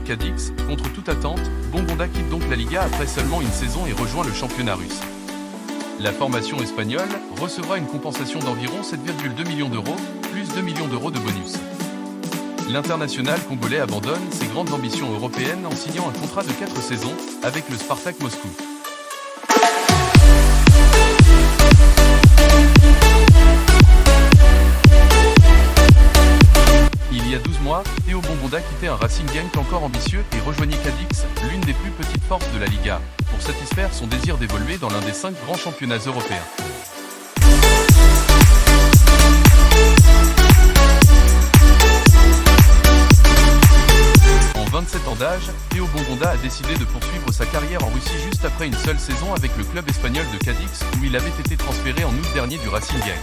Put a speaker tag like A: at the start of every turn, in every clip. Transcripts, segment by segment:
A: avec Cadix. Contre toute attente, Bongonda quitte donc la Liga après seulement une saison et rejoint le championnat russe. La formation espagnole recevra une compensation d'environ 7,2 millions d'euros, plus 2 millions d'euros de bonus. L'international congolais abandonne ses grandes ambitions européennes en signant un contrat de 4 saisons avec le Spartak Moscou. Il y a 12 mois, Théo Bongonda quittait un Racing Genk encore ambitieux et rejoignait Cadix, l'une des plus petites forces de la Liga, pour satisfaire son désir d'évoluer dans l'un des 5 grands championnats européens. En 27 ans d'âge, Théo Bongonda a décidé de poursuivre sa carrière en Russie juste après une seule saison avec le club espagnol de Cadix, où il avait été transféré en août dernier du Racing Genk.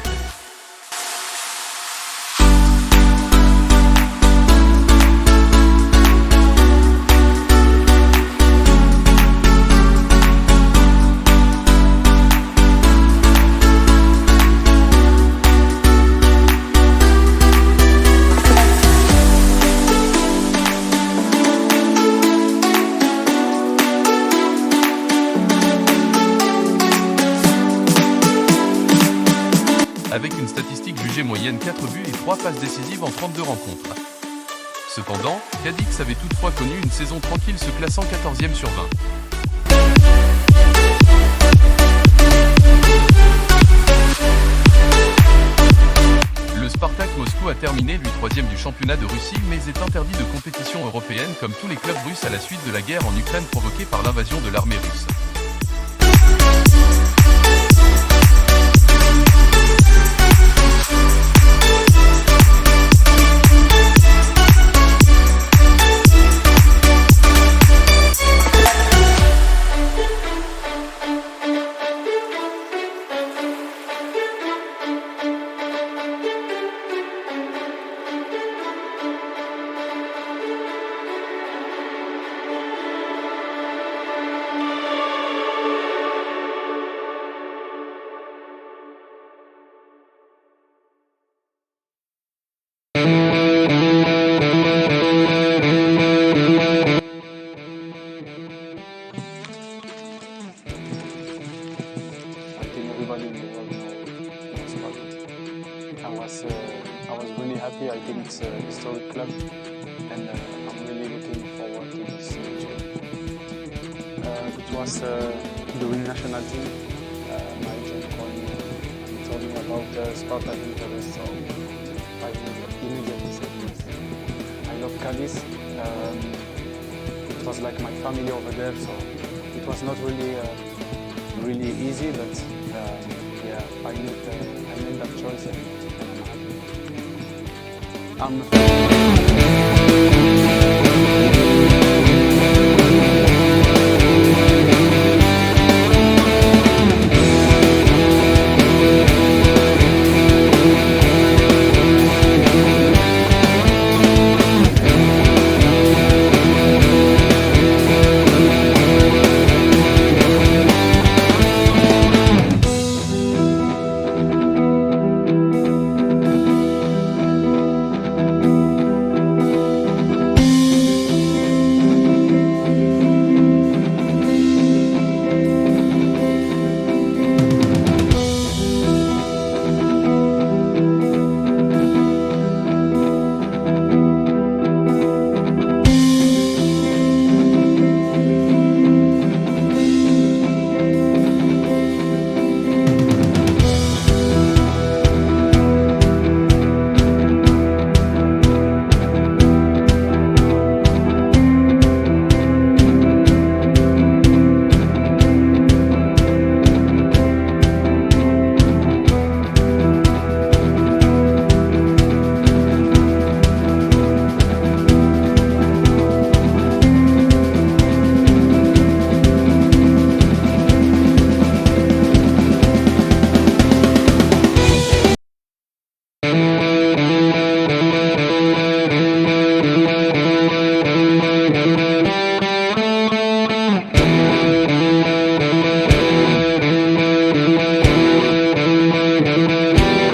A: Avec une statistique jugée moyenne 4 buts et 3 passes décisives en 32 rencontres. Cependant, Cadix avait toutefois connu une saison tranquille se classant 14e sur 20. Le Spartak Moscou a terminé lui 3e du championnat de Russie mais est interdit de compétition européenne comme tous les clubs russes à la suite de la guerre en Ukraine provoquée par l'invasion de l'armée russe.
B: Everybody in the world knows about it. I was really happy. I think it's a historic club, and I'm really looking forward to this journey. It was during national team. My agent called me and told me about Spartak interest, so I immediately said yes. I love Cadiz. It was like my family over there, so it was not really easy, but yeah, I made that choice, and I'm happy.